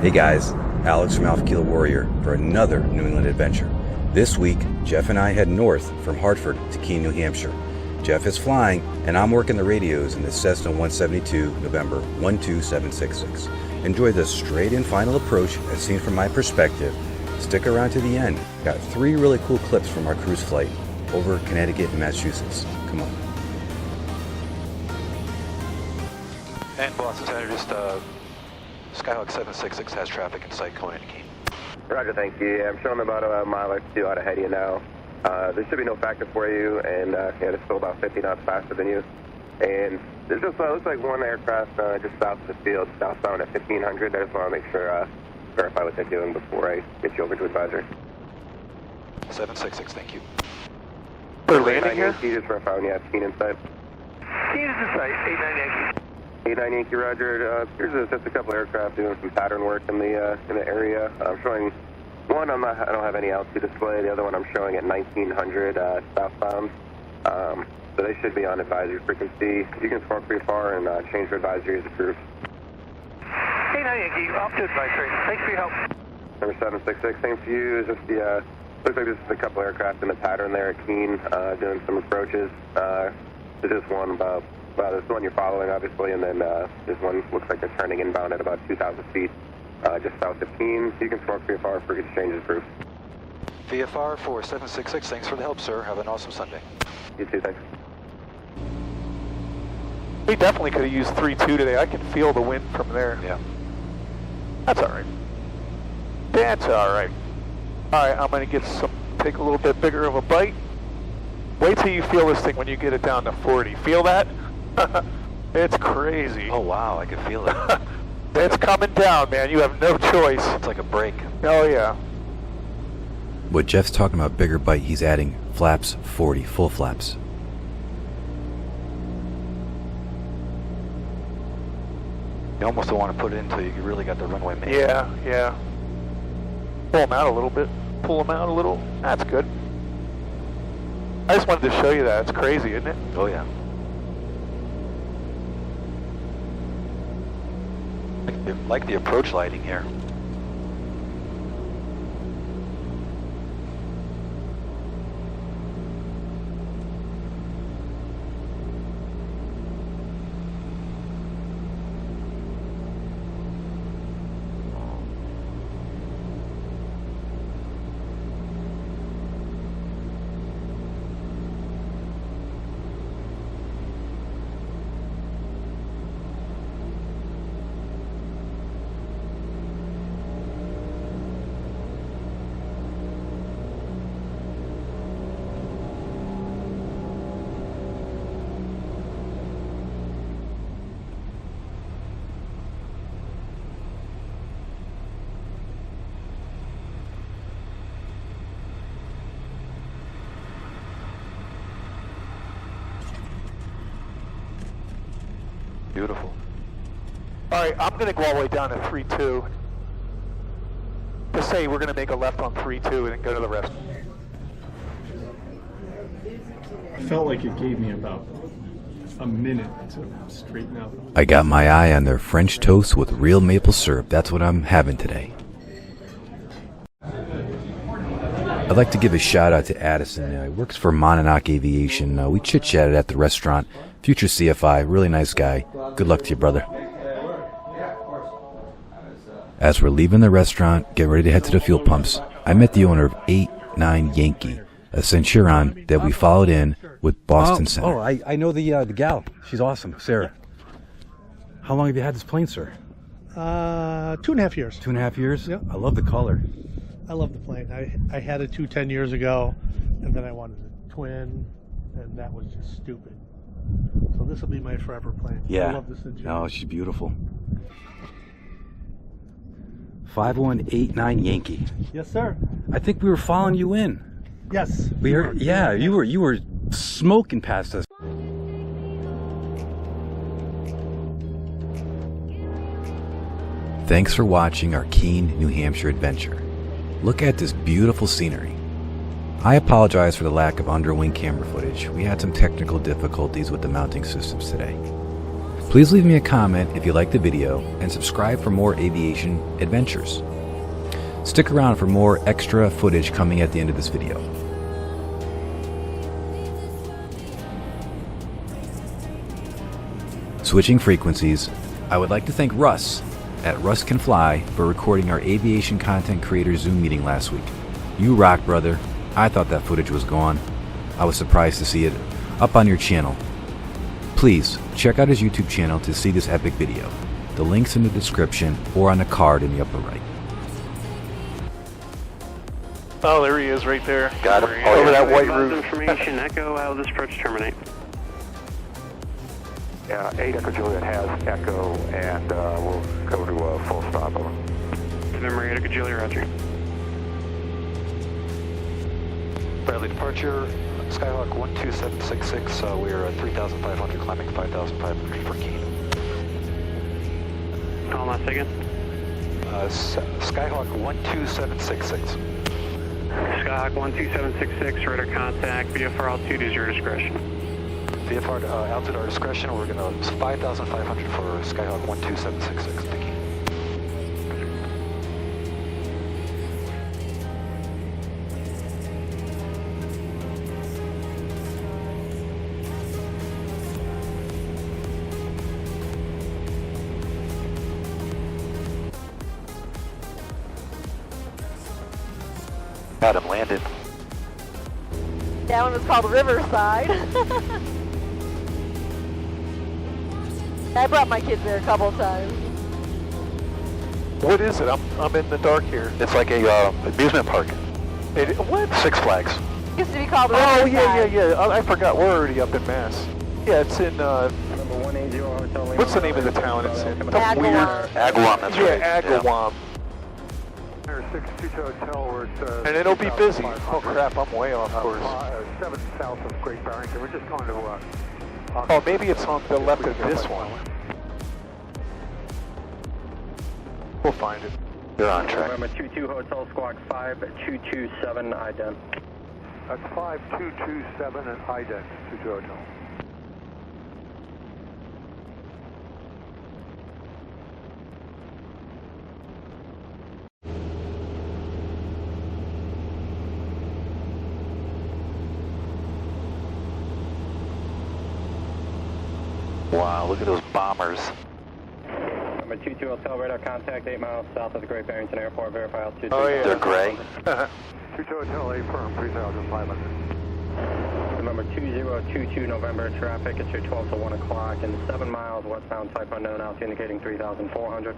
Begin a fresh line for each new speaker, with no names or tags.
Hey guys, Alex from Alpha Kilo Warrior for another New England adventure. This week, Jeff and I head north from Hartford to Keene, New Hampshire. Jeff is flying, and I'm working the radios in the Cessna 172 November 12766. Enjoy the straight-in final approach as seen from my perspective. Stick around to the end. Got 3 really cool clips from our cruise flight over Connecticut and Massachusetts. Come on.
And Boston Center, just Skyhawk 766 has traffic in sight going into Keene.
Roger, thank you. Yeah, I'm showing about a mile or 2 out ahead of you now. There should be no factor for you, and it's still about 50 knots faster than you. And there's just looks like one aircraft just south of the field, southbound at 1500. I just want to make sure, verify what they're doing before I get you over to advisory.
766, thank you.
For landing here? Just verifying, yeah, Keene inside.
Keene is in sight, 89 Yankee.
89 Yankee, Roger. Here's just a couple aircraft doing some pattern work in the area. I'm showing one. I don't have any altitude display. The other one I'm showing at 1900 southbound. So they should be on advisory frequency. You can score pretty far and change your advisory as a group.
89 Yankee, off to advisory. Thanks for your help.
Number 766, same for you. Just the looks like this is a couple aircraft in the pattern there at Keene doing some approaches. There's just one about. Well, there's one you're following, obviously, and then this one looks like they're turning inbound at about 2,000 feet just south of Keene. You can score pretty far for good changes, proof.
VFR for 766, thanks for the help, sir. Have an awesome Sunday.
You too, thanks.
We definitely could have used 3-2 today. I can feel the wind from there.
Yeah.
That's all right. That's all right. All right, I'm going to take a little bit bigger of a bite. Wait till you feel this thing when you get it down to 40. Feel that? It's crazy.
Oh, wow, I can feel it.
It's coming down, man. You have no choice.
It's like a break.
Oh, yeah.
What Jeff's talking about bigger bite, he's adding flaps 40, full flaps.
You almost don't want to put it until you really got the runway made.
Yeah, yeah. Pull them out a little bit. Pull them out a little. That's good. I just wanted to show you that. It's crazy, isn't it?
Oh, yeah. Like the approach lighting here. Beautiful.
All right, I'm going to go all the way down to 3-2. To say we're going to make a left on 3-2 and then go to the rest.
I felt like it gave me about a minute to straighten out.
I got my eye on their French toast with real maple syrup. That's what I'm having today. I'd like to give a shout out to Addison. He works for Monadnock Aviation. We chit-chatted at the restaurant. Future CFI, really nice guy. Good luck to you, brother. As we're leaving the restaurant, get ready to head to the fuel pumps, I met the owner of 89 Yankee, a Centurion that we followed in with Boston Center. Oh, I know the gal. She's awesome, Sarah. How long have you had this plane, sir?
2.5 years.
2.5 years?
Yep.
I love the color.
I love the plane. I had a 210 years ago, and then I wanted a twin, and that was just stupid. So this will be my forever plane.
Yeah.
I love this engine.
Oh, she's beautiful. 5189 Yankee.
Yes, sir.
I think we were following you in.
Yes.
We heard. Yeah, you were smoking past us. Thanks for watching our Keene, New Hampshire adventure. Look at this beautiful scenery. I apologize for the lack of underwing camera footage. We had some technical difficulties with the mounting systems today. Please leave me a comment if you like the video and subscribe for more aviation adventures. Stick around for more extra footage coming at the end of this video. Switching frequencies, I would like to thank Russ at Russ Can Fly for recording our aviation content creator Zoom meeting last week. You rock, brother. I thought that footage was gone. I was surprised to see it up on your channel. Please check out his YouTube channel to see this epic video. The link's in the description or on the card in the upper right.
Oh, there he is right there.
Got him.
Over that white roof.
Information, Echo, how will this approach terminate?
Yeah, 8 Echo Juliet has Echo, and we'll go to full stop. Over.
November 8 Echo Juliet, roger.
Bradley departure, Skyhawk 12766, we're at 3,500, climbing 5,500 for Keene.
Call last again.
Skyhawk 12766.
Skyhawk 12766, radar contact, VFR altitude is your discretion.
VFR altitude our discretion, we're going to 5,500 for Skyhawk 12766 to Keene. Got him landed.
That one was called Riverside. I brought my kids there a couple of times.
What is it? I'm in the dark here.
It's like a amusement park.
What?
Six Flags.
It used to be called
Oh,
Riverside.
yeah. I forgot. We're already up in Mass. Yeah, it's in, what's the name of the town it's in?
Agawam.
Agawam, that's right.
Yeah, Agawam.
62 Hotel, we're at,
And it'll be busy. Oh crap, I'm way off course.
7 south of Great Barrington. We're just going to,
Oh, maybe it's on the left of this one. We'll find it.
You're on track.
November 22 Hotel Squawk 5227 ident.
That's 5227 and ident, 22 Hotel.
Wow, look at those bombers.
Number 22 Hotel radar contact 8 miles south of the Great Barrington Airport. Verify altitude.
Oh, yeah.
They're gray.
22 Hotel, A firm, 3,500.
November 2022 November traffic. It's your 12 to 1 o'clock and 7 miles westbound type unknown. Altitude indicating 3,400.